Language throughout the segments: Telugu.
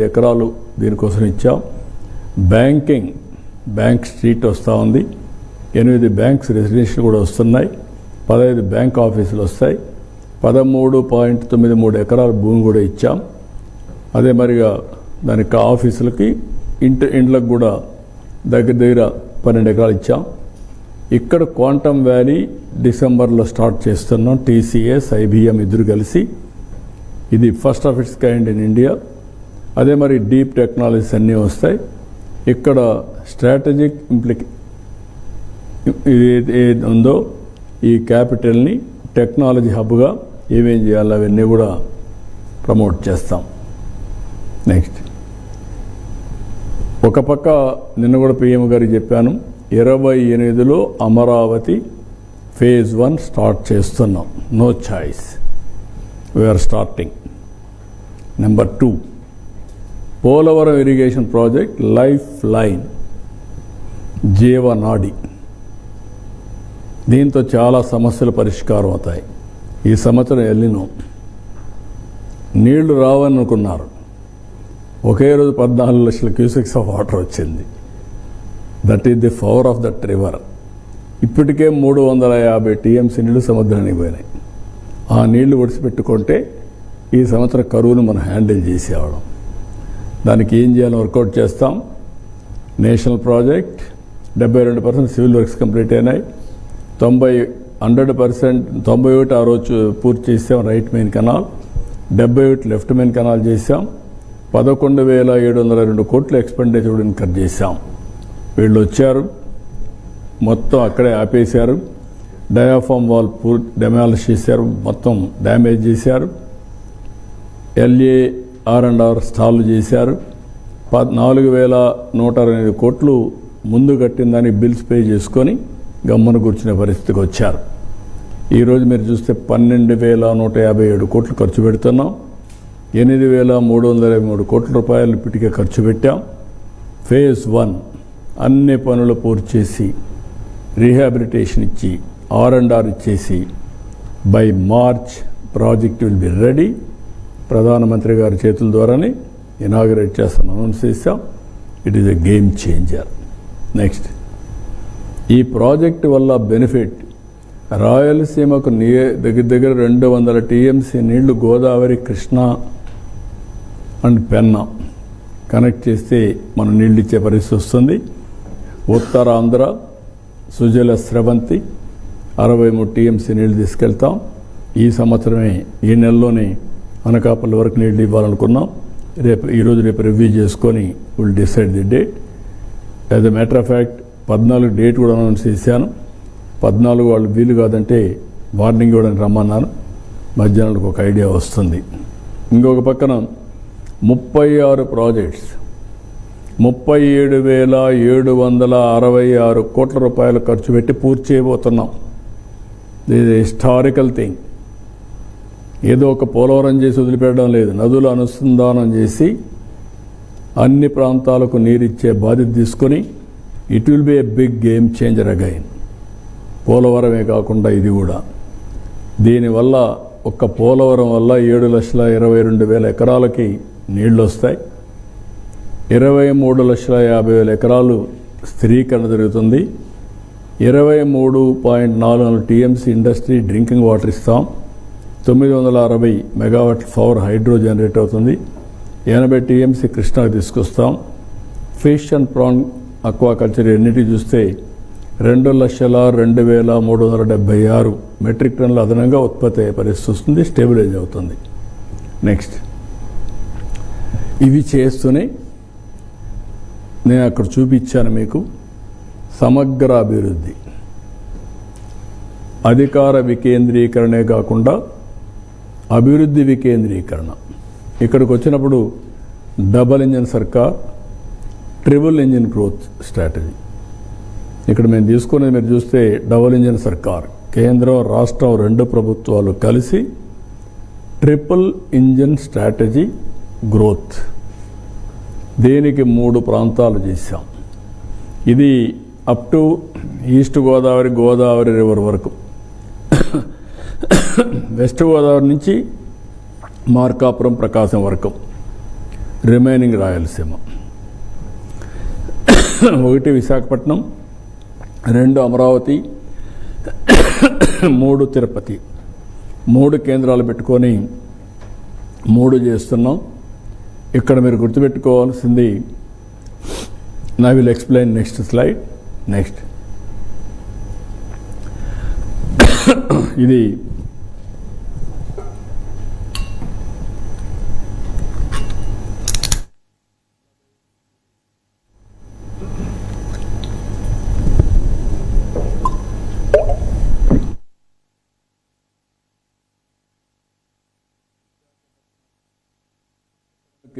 ఎకరాలు దీనికోసం ఇచ్చాం. బ్యాంక్ స్ట్రీట్ వస్తూ ఉంది. 8 బ్యాంక్స్ రెసిడెన్షియల్ కూడా వస్తున్నాయి. 15 బ్యాంక్ ఆఫీసులు వస్తాయి. 13.93 ఎకరాల భూమి కూడా ఇచ్చాం. అదే మరిగా దానికి ఆఫీసులకి ఇండ్లకు కూడా దగ్గర 12 ఎకరాలు ఇచ్చాం. ఇక్కడ క్వాంటమ్ వ్యాలీ డిసెంబర్లో స్టార్ట్ చేస్తున్నాం. TCS, IBM ఇద్దరు కలిసి. ఇది first of it's kind in India. అదే మరి డీప్ టెక్నాలజీస్ అన్నీ వస్తాయి. ఇక్కడ స్ట్రాటజిక్ ఏది ఉందో ఈ క్యాపిటల్ని టెక్నాలజీ హబ్గా ఏమేం చేయాలో అవన్నీ కూడా ప్రమోట్ చేస్తాం. నెక్స్ట్, ఒక పక్క నిన్న కూడా PM గారికి చెప్పాను, 28లో అమరావతి phase 1 స్టార్ట్ చేస్తున్నాం. No choice, we're starting. Number 2, Polavaram irrigation project life line, జీవనాడి. దీంతో చాలా సమస్యలు పరిష్కారం అవుతాయి. ఈ సంవత్సరం ఎల్లినో నీళ్లు రావనుకున్నారు. ఒకే రోజు 14 లక్షల క్యూసెక్స్ ఆఫ్ వాటర్ వచ్చింది. That is the power of that river. ఇప్పటికే 350 TMC నీళ్లు సముద్రానికి పోయినాయి. ఆ నీళ్లు ఒడిసిపెట్టుకుంటే ఈ సంవత్సరం కరువును మనం హ్యాండిల్ చేసేవాళ్ళం. దానికి ఏం చేయాలో వర్కౌట్ చేస్తాం. National project 72% civil works complete అయినాయి. 91 ఆ రోజు పూర్తి చేసాం right main canal. 78 left main canal చేసాం. 11,702 కోట్ల ఎక్స్పెండిచర్ ఇన్కర్ చేశాం. వీళ్ళు వచ్చారు, మొత్తం అక్కడే ఆపేశారు. డయాఫామ్ వాల్ డెమాలిష్ చేశారు, మొత్తం డ్యామేజ్ చేశారు. LAR&R స్టాల్ చేశారు. 4,128 కోట్లు ముందు కట్టిన దానికి బిల్స్ పే చేసుకొని గమ్మన కూర్చునే పరిస్థితికి వచ్చారు. ఈరోజు మీరు చూస్తే 12,157 కోట్లు ఖర్చు పెడుతున్నాం. 8,323 కోట్ల రూపాయలు ఇప్పటికే ఖర్చు పెట్టాం. phase 1 అన్ని పనులు పూర్తి చేసి రీహాబిలిటేషన్ ఇచ్చి R&R ఇచ్చేసి by March project will be ready. ప్రధానమంత్రి గారి చేతుల ద్వారానే ఇనాగరేట్ చేస్తాను అనౌన్స్ చేశాం. It is a game changer. Next, ఈ ప్రాజెక్టు వల్ల బెనిఫిట్ రాయలసీమకు దగ్గర 200 TMC నీళ్లు గోదావరి, కృష్ణా అండ్ పెన్నా కనెక్ట్ చేస్తే మనం నీళ్ళు ఇచ్చే పరిస్థితి వస్తుంది. ఉత్తరాంధ్ర సుజల స్రవంతి 63 TMC నీళ్లు తీసుకెళ్తాం. ఈ సంవత్సరమే ఈ నెలలోనే అనకాపల్లి వరకు నీళ్ళు ఇవ్వాలనుకున్నాం. ఈరోజు రేపు రివ్యూ చేసుకొని will decide the date. As a matter of fact 14 date కూడా అనౌన్స్ చేశాను. 14 వాళ్ళు వీలు కాదంటే వార్నింగ్ ఇవ్వడానికి రమ్మన్నాను. మధ్యాహ్నానికి ఒక ఐడియా వస్తుంది. ఇంకొక పక్కన 36 ప్రాజెక్ట్స్ 37,766 కోట్ల రూపాయలు ఖర్చు పెట్టి పూర్తి చేయబోతున్నాం. This historical thing. ఏదో ఒక పోలవరం చేసి వదిలిపెట్టడం లేదు. నదులు అనుసంధానం చేసి అన్ని ప్రాంతాలకు నీరిచ్చే బాధ్యత తీసుకొని it will be a big game changer again. పోలవరమే కాకుండా ఇది కూడా. దీనివల్ల ఒక్క పోలవరం వల్ల 7,22,000 ఎకరాలకి నీళ్లు వస్తాయి. 23,50,000 ఎకరాలు స్థిరీకరణ జరుగుతుంది. 23.44 TMC ఇండస్ట్రీ డ్రింకింగ్ వాటర్ ఇస్తాం. 960 మెగావాట్ల పవర్ హైడ్రో జనరేట్ అవుతుంది. 80 TMC కృష్ణాకి తీసుకొస్తాం. ఫిష్ అండ్ ప్రాన్ అక్వాకల్చర్ ఎన్నిటి చూస్తే 2,02,376 మెట్రిక్ టన్నుల అదనంగా ఉత్పత్తి అయ్యే పరిస్థితి వస్తుంది. స్టెబిలైజ్ అవుతుంది. నెక్స్ట్, ఇవి చేస్తూనే నేను అక్కడ చూపించాను మీకు సమగ్ర అభివృద్ధి. అధికార వికేంద్రీకరణే కాకుండా అభివృద్ధి వికేంద్రీకరణ. ఇక్కడికి వచ్చినప్పుడు డబల్ ఇంజిన్ సర్కార్, ట్రిపుల్ ఇంజిన్ గ్రోత్ స్ట్రాటజీ. ఇక్కడ మేము తీసుకునేది మీరు చూస్తే డబల్ ఇంజిన్ సర్కార్, కేంద్రం రాష్ట్రం 2 ప్రభుత్వాలు కలిసి ట్రిపుల్ ఇంజిన్ స్ట్రాటజీ గ్రోత్. దీనికి 3 ప్రాంతాలు చేశాం. ఇది up to east Godavari river వరకు. వెస్ట్ గోదావరి నుంచి మార్కాపురం, ప్రకాశం వరకు రిమైనింగ్ రాయలసీమ. 1 విశాఖపట్నం, 2 అమరావతి, 3 తిరుపతి. 3 కేంద్రాలు పెట్టుకొని 3 చేస్తున్నాం. ఇక్కడ మీరు గుర్తుపెట్టుకోవాల్సింది, I will explain next slide. Next ఇది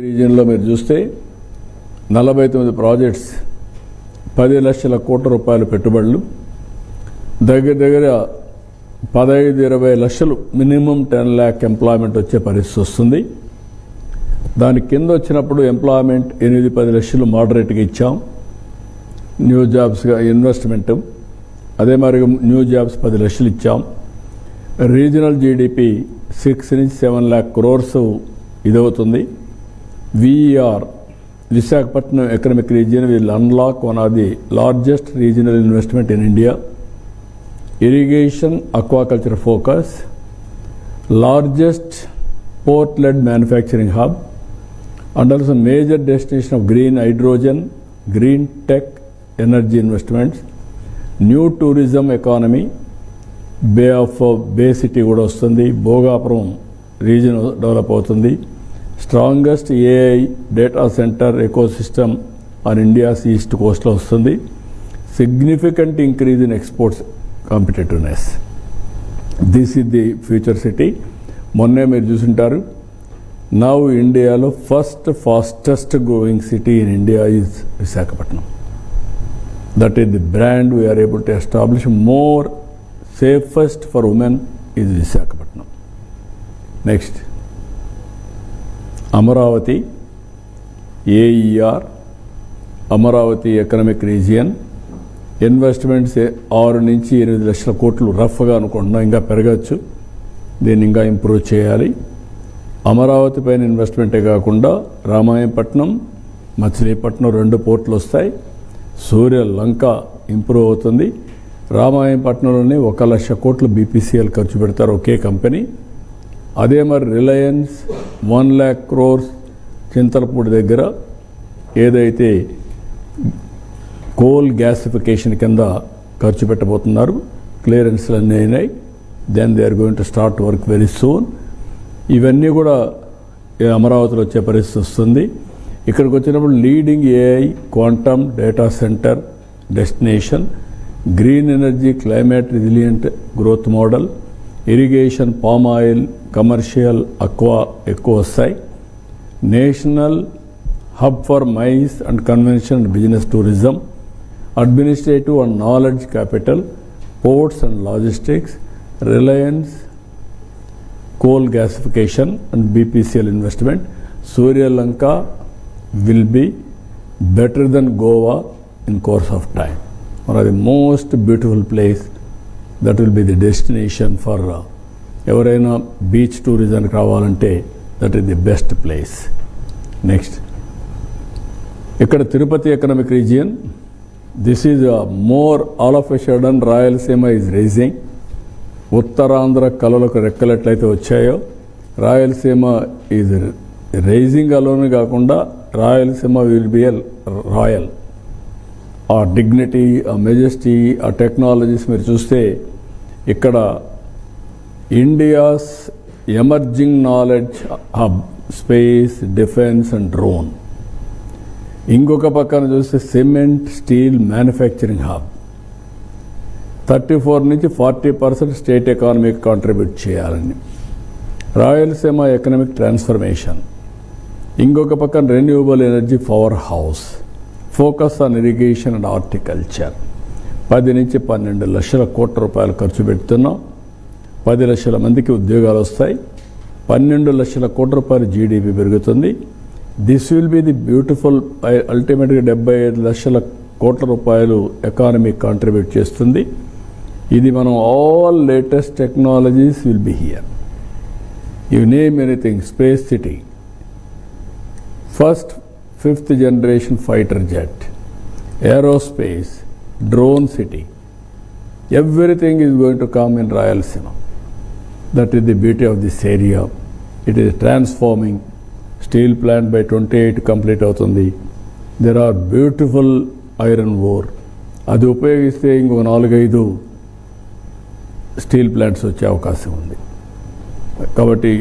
రీజియన్లో మీరు చూస్తే 49 ప్రాజెక్ట్స్, 10 లక్షల కోట్ల రూపాయల పెట్టుబడులు, దగ్గర 15-20 లక్షలు, మినిమం 10 lakh ఎంప్లాయ్మెంట్ వచ్చే పరిస్థితి వస్తుంది. దాని కింద వచ్చినప్పుడు ఎంప్లాయ్మెంట్ 8-10 లక్షలు మోడరేట్గా ఇచ్చాం న్యూ జాబ్స్గా ఇన్వెస్ట్మెంట్. అదే మరి న్యూ జాబ్స్ 10 లక్షలు ఇచ్చాం. రీజనల్ జీడిపి 6-7 lakh crores ఇదవుతుంది. VER, Visakhapatnam Economic Region, will unlock one of the largest regional investment in India. Irrigation, aquaculture focus, largest port-led manufacturing hub, and also major destination of green hydrogen, green tech, energy investments, new tourism economy, Bay City కూడా వస్తుంది, భోగాపురం రీజన్ డెవలప్ అవుతుంది. Strongest AI data centre ecosystem on India's east కోస్ట్లో వస్తుంది. Significant increase in exports competitiveness. This is the future city. మొన్నే మీరు చూసుంటారు, నౌ ఇండియాలో fastest growing city in India is Visakhapatnam. That is the brand we are able to establish. More safest for women is Visakhapatnam. Next Amaravati, AER, Amaravati economic region. Investments 6-8 లక్షల కోట్లు రఫ్గా అనుకుంటున్నాం, ఇంకా పెరగచ్చు. దీన్ని ఇంకా ఇంప్రూవ్ చేయాలి. అమరావతి పైన ఇన్వెస్ట్మెంటే కాకుండా రామాయంపట్నం, మచిలీపట్నం 2 పోర్ట్లు వస్తాయి. సూర్యలంక ఇంప్రూవ్ అవుతుంది. రామాయంపట్నంలోనే 1 లక్ష కోట్లు BPCL ఖర్చు పెడతారు ఒకే కంపెనీ. అదే మరి రిలయన్స్ 1 lakh crores చింతలపూడి దగ్గర ఏదైతే కోల్ గ్యాసిఫికేషన్ కింద ఖర్చు పెట్టబోతున్నారు, క్లియరెన్స్లు అన్నీ అయినాయి. Then they are going to start work very soon. ఇవన్నీ కూడా అమరావతిలో వచ్చే పరిస్థితి వస్తుంది. ఇక్కడికి వచ్చినప్పుడు leading AI, quantum, data centre destination, green energy, climate resilient growth model, irrigation, palm oil, commercial, aqua ఎక్కువ వస్తాయి. National hub for mines and convention and business tourism, administrative and knowledge capital, ports and logistics, reliance, coal gasification and BPCL investment. Suryalanka will be better than Goa in course of time. One of the most beautiful place. That will be the destination for ఎవరైనా బీచ్ టూరిజంకి రావాలంటే that is the best place. Next ఇక్కడ Tirupati economic region. This is more all of a sudden Rayalaseema is rising. Uttarandhra కళలకు రెక్కలెట్లయితే వచ్చాయో రాయలసీమ ఈజ్ రైజింగ్ అలోనే కాకుండా Rayalaseema will be a royal. ఆ డిగ్నిటీ, ఆ మెజెస్టీ, ఆ టెక్నాలజీస్ మీరు చూస్తే ఇక్కడ India's emerging knowledge hub, space, defence and drone. ఇంకొక పక్కన చూస్తే cement, steel manufacturing hub. 34-40% state ఎకానమీకి కాంట్రిబ్యూట్ చేయాలని. Rayalaseema economic transformation. ఇంకొక పక్కన renewable energy power house. Focus on irrigation and horticulture. 10-12 లక్షల కోట్ల రూపాయలు ఖర్చు పెడుతున్నాం. 10 లక్షల మందికి ఉద్యోగాలు వస్తాయి. 12 లక్షల కోట్ల రూపాయలు GDP పెరుగుతుంది. This will be the beautiful. అల్టిమేట్గా 75 లక్షల కోట్ల రూపాయలు ఎకానమీ కాంట్రిబ్యూట్ చేస్తుంది. ఇది మనం all latest technologies will be here. You name anything, space city, first 5th generation fighter jet, aerospace, drone city. Everything is going to come in Rayalaseema. That is the beauty of this area. It is transforming. Steel plant by 28 complete అవుతుంది. There are beautiful iron ore. అది ఉపయోగిస్తే ఇంకో 4-5 స్టీల్ ప్లాంట్స్ వచ్చే అవకాశం ఉంది. కాబట్టి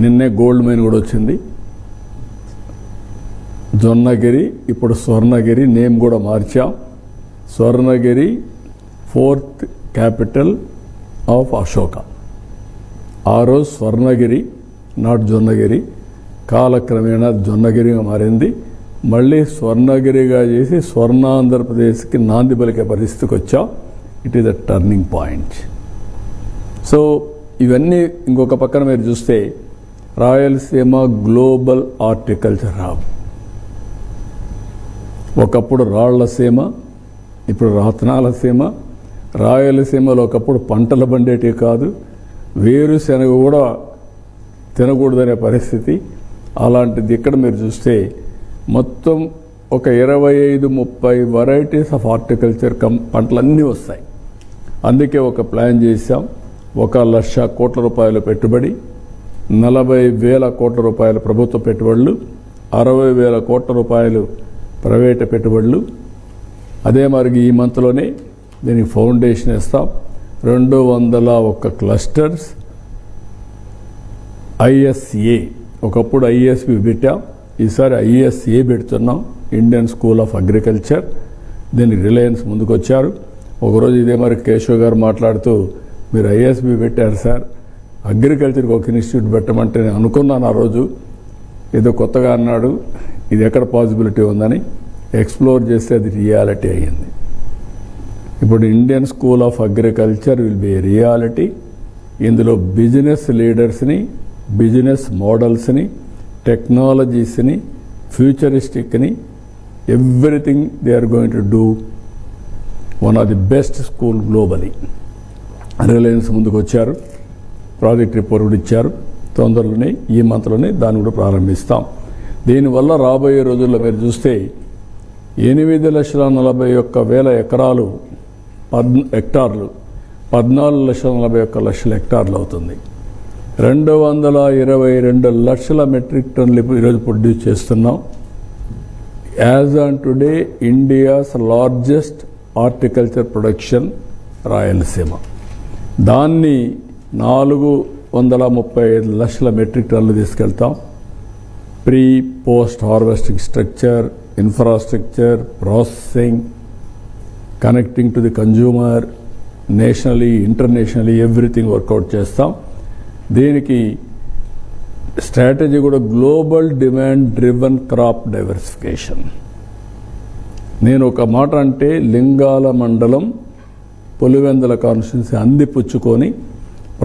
నిన్నే గోల్డ్ మైన్ కూడా వచ్చింది. జొన్నగిరి, ఇప్పుడు స్వర్ణగిరి నేమ్ కూడా మార్చాం. Swarnagiri 4th capital of Ashoka. ఆ రోజు స్వర్ణగిరి, నాట్ జొన్నగిరి, కాలక్రమేణా జొన్నగిరిగా మారింది. మళ్ళీ స్వర్ణగిరిగా చేసి స్వర్ణాంధ్రప్రదేశ్కి నాంది పలికే పరిస్థితికి వచ్చాం. It is the turning point. So ఇవన్నీ ఇంకొక పక్కన మీరు చూస్తే రాయలసీమ గ్లోబల్ హార్టికల్చర్ హబ్. ఒకప్పుడు రాళ్లసీమ, ఇప్పుడు రత్నాల సీమ. రాయలసీమలో ఒకప్పుడు పంటలు పండేటివి కాదు, వేరుశెనగ కూడా తినకూడదనే పరిస్థితి. అలాంటిది ఇక్కడ మీరు చూస్తే మొత్తం ఒక 25-30 వెరైటీస్ ఆఫ్ హార్టికల్చర్ పంటలన్నీ వస్తాయి. అందుకే ఒక ప్లాన్ చేశాం. 1,00,000 కోట్ల రూపాయల పెట్టుబడి, 40,000 కోట్ల రూపాయల ప్రభుత్వ పెట్టుబడులు, 60,000 కోట్ల రూపాయలు ప్రైవేట్ పెట్టుబడులు. అదే మరి ఈ మంత్లోనే దీనికి ఫౌండేషన్ ఇస్తాం. 201 క్లస్టర్స్. ఐఎస్ఏ, ఒకప్పుడు ఐఎస్బి పెట్టాం, ఈసారి ఐఎస్ఏ పెడుతున్నాం, ఇండియన్ స్కూల్ ఆఫ్ అగ్రికల్చర్. దీనికి రిలయన్స్ ముందుకు వచ్చారు. ఒకరోజు ఇదే మరి కేశవ్ గారు మాట్లాడుతూ, మీరు ఐఎస్బి పెట్టారు సార్, అగ్రికల్చర్కి ఒక ఇన్స్టిట్యూట్ పెట్టమంటే నేను అనుకున్నాను ఆ రోజు. ఏదో కొత్తగా అన్నాడు, ఇది ఎక్కడ పాసిబిలిటీ ఉందని ఎక్స్ప్లోర్ చేస్తే అది రియాలిటీ అయ్యింది. ఇప్పుడు Indian school of agriculture will be reality. ఇందులో బిజినెస్ లీడర్స్ని, బిజినెస్ మోడల్స్ని, టెక్నాలజీస్ని, ఫ్యూచరిస్టిక్ని, everything they are going to do. One of the best school globally. Reliance ముందుకు వచ్చారు, ప్రాజెక్ట్ రిపోర్ట్ కూడా ఇచ్చారు. తొందరలోనే ఈ మంత్లోనే దాన్ని కూడా ప్రారంభిస్తాం. దీనివల్ల రాబోయే రోజుల్లో మీరు చూస్తే 8,41,000 ఎకరాలు హెక్టార్లు 14,41,00,000 హెక్టార్లు అవుతుంది. 222 లక్షల మెట్రిక్ టన్నులు ఈరోజు ప్రొడ్యూస్ చేస్తున్నాం. As on today India's largest horticulture production Rayalaseema. దాన్ని 435 లక్షల మెట్రిక్ టన్నులు తీసుకెళ్తాం. Pre post harvesting structure, infrastructure, processing, connecting to the consumer, nationally internationally everything work out చేస్తాం. దీనికి స్ట్రాటజీ కూడా global demand driven crop diversification. నేను ఒక మాట అంటే లింగాల మండలం పులివెందుల కాన్స్టిట్యున్సీ అందిపుచ్చుకొని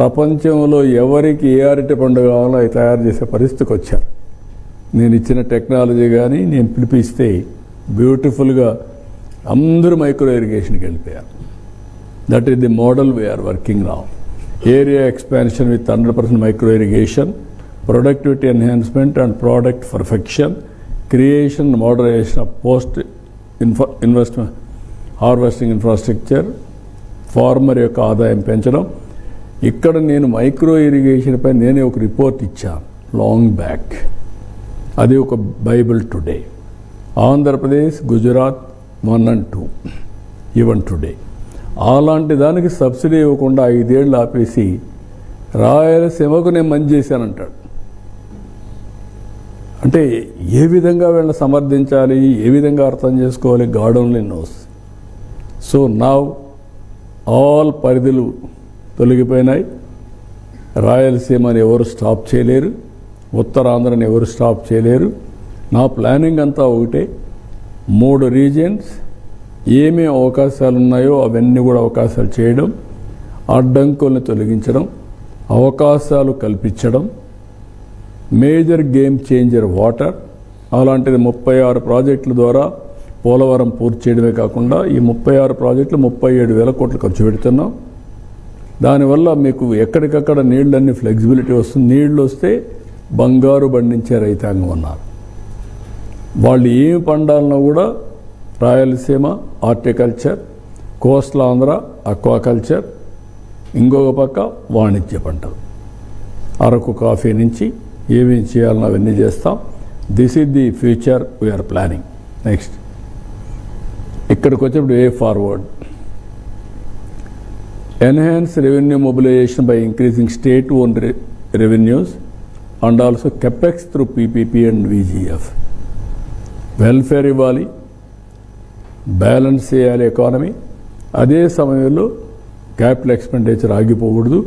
ప్రపంచంలో ఎవరికి ఏ అరటి పండు కావాలో అవి తయారు చేసే పరిస్థితికి వచ్చారు. నేను ఇచ్చిన టెక్నాలజీ కానీ నేను పిలిపిస్తే బ్యూటిఫుల్గా అందరూ మైక్రో ఇరిగేషన్కి వెళ్ళిపోయారు. That is the model we're working now. Area expansion with 100% micro irrigation, productivity enhancement and product perfection, creation moderation of post investment harvesting infrastructure, farmer యొక్క ఆదాయం పెంచడం. ఇక్కడ నేను మైక్రో ఇరిగేషన్ పై నేనే ఒక రిపోర్ట్ ఇచ్చాను లాంగ్ బ్యాక్. అది ఒక Bible today. Andhra Pradesh, Gujarat 1 and 2 even today. అలాంటి దానికి సబ్సిడీ ఇవ్వకుండా 5 ఏళ్ళు ఆపేసి రాయలసీమకు నేను మంచి చేశానంటాడు. అంటే ఏ విధంగా వీళ్ళని సమర్థించాలి, ఏ విధంగా అర్థం చేసుకోవాలి, god only knows. So now all పరిధులు తొలగిపోయినాయి. రాయలసీమని ఎవరు స్టాప్ చేయలేరు, ఉత్తరాంధ్రని ఎవరు స్టాప్ చేయలేరు. నా ప్లానింగ్ అంతా ఒకటే. 3 రీజియన్స్ ఏమేమి అవకాశాలు ఉన్నాయో అవన్నీ కూడా అవకాశాలు చేయడం, అడ్డంకుల్ని తొలగించడం, అవకాశాలు కల్పించడం. Major game changer water. అలాంటిది 36 ప్రాజెక్టుల ద్వారా పోలవరం పూర్తి చేయడమే కాకుండా ఈ 36 ప్రాజెక్టులు 37,000 కోట్లు ఖర్చు పెడుతున్నాం. దానివల్ల మీకు ఎక్కడికక్కడ నీళ్ళన్నీ ఫ్లెక్సిబిలిటీ వస్తుంది. నీళ్లు వస్తే బంగారు పండించే రైతాంగం ఉన్నారు. వాళ్ళు ఏమి పండాలన్నా కూడా Rayalaseema horticulture, coastal Andhra aquaculture, ఇంకొక పక్క వాణిజ్య పంటలు. అరకు కాఫీ నుంచి ఏమేమి చేయాలన్నా అవన్నీ చేస్తాం. This is the future we're planning. Next ఇక్కడికి వచ్చేప్పుడు way forward. Enhance revenue mobilisation by increasing state own revenues and also capex through PPP and VGF. Welfare ఇవ్వాలి, బ్యాలెన్స్ చేయాలి ఎకానమీ. అదే సమయంలో క్యాపిటల్ ఎక్స్పెండిచర్ ఆగిపోకూడదు.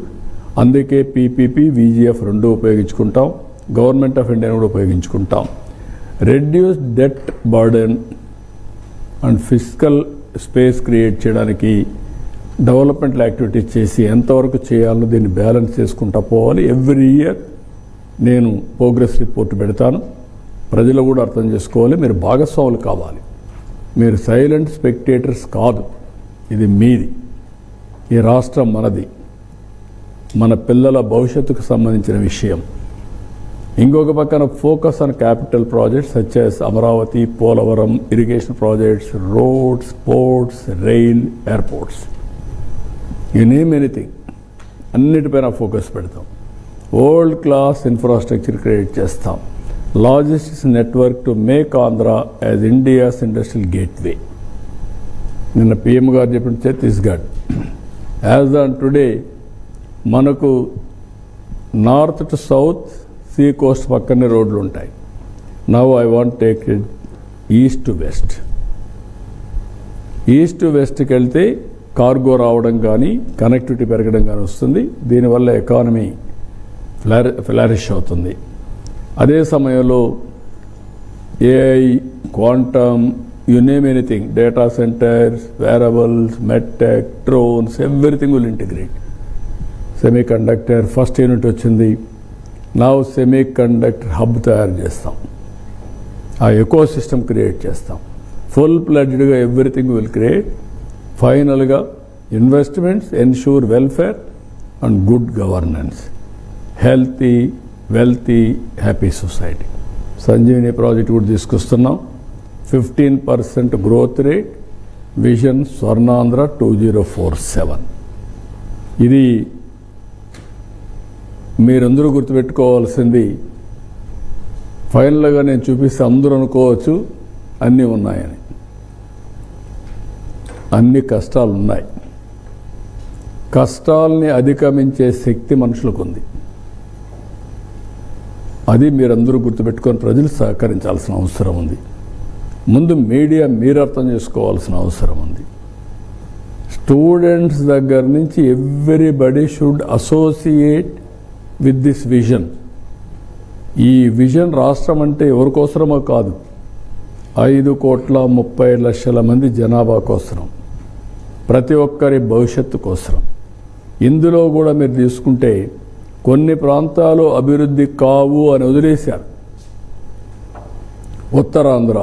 అందుకే పీపీపీ విజిఎఫ్ రెండు ఉపయోగించుకుంటాం, గవర్నమెంట్ ఆఫ్ ఇండియాను కూడా ఉపయోగించుకుంటాం. Reduce debt burden and physical space create చేయడానికి డెవలప్మెంట్ యాక్టివిటీస్ చేసి ఎంతవరకు చేయాలో దీన్ని బ్యాలెన్స్ చేసుకుంటా పోవాలి. ఎవ్రీ ఇయర్ నేను ప్రోగ్రెస్ రిపోర్ట్ పెడతాను. ప్రజలు కూడా అర్థం చేసుకోవాలి, మీరు భాగస్వాములు కావాలి. మీరు సైలెంట్ స్పెక్టేటర్స్ కాదు. ఇది మీది, ఈ రాష్ట్రం మనది, మన పిల్లల భవిష్యత్తుకు సంబంధించిన విషయం. ఇంకొక పక్కన focus on capital projects such as Amaravati, Polavaram, irrigation projects, roads, ports, rail, airports, you name anything, అన్నిటిపైన ఫోకస్ పెడతాం. వరల్డ్ క్లాస్ ఇన్ఫ్రాస్ట్రక్చర్ క్రియేట్ చేస్తాం. Logistics network to make Andhra as India's industrial gateway. నిన్న పిఎం గారు చెప్పిన ఛత్తీస్గఢ్ యాజ్ ఆన్ టుడే మనకు north to south sea coast పక్కనే రోడ్లు ఉంటాయి. Now I want take it east to west. East to వెస్ట్కి వెళ్తే కార్గో రావడం కానీ కనెక్టివిటీ పెరగడం కానీ వస్తుంది. దీనివల్ల ఎకానమీ ఫ్లారిష్ అవుతుంది. అదే సమయంలో AI, quantum, you name anything, data centres, wearables, medtech, drones, everything will integrate. Semiconductor first unit వచ్చింది. నా సెమీ కండక్టర్ హబ్ తయారు చేస్తాం, ఆ ఎకో సిస్టమ్ క్రియేట్ చేస్తాం. ఫుల్ ప్లెడ్జ్డ్గా ఎవ్రీథింగ్ విల్ క్రియేట్. ఫైనల్గా investments ensure welfare and good governance, healthy, wealthy, happy society. Sanjeevani project కూడా తీసుకొస్తున్నాం. 15% గ్రోత్ రేట్, విజన్ స్వర్ణాంధ్ర 2047. ఇది మీరందరూ గుర్తుపెట్టుకోవాల్సింది. ఫైనల్గా నేను చూపిస్తే అందరూ అనుకోవచ్చు అన్నీ ఉన్నాయని. అన్ని కష్టాలు ఉన్నాయి. కష్టాలని అధిగమించే శక్తి మనుషులకు ఉంది. అది మీరందరూ గుర్తుపెట్టుకొని ప్రజలు సహకరించాల్సిన అవసరం ఉంది. ముందు మీడియా మీరు అర్థం చేసుకోవాల్సిన అవసరం ఉంది. స్టూడెంట్స్ దగ్గర నుంచి everybody should associate with this vision. ఈ విజన్ రాష్ట్రం అంటే ఎవరికోసరమో కాదు, 5,30,00,000 మంది జనాభా కోసరం, ప్రతి ఒక్కరి భవిష్యత్తు కోసరం. ఇందులో కూడా మీరు తీసుకుంటే కొన్ని ప్రాంతాలు అభివృద్ధి కావు అని వదిలేశారు. ఉత్తరాంధ్ర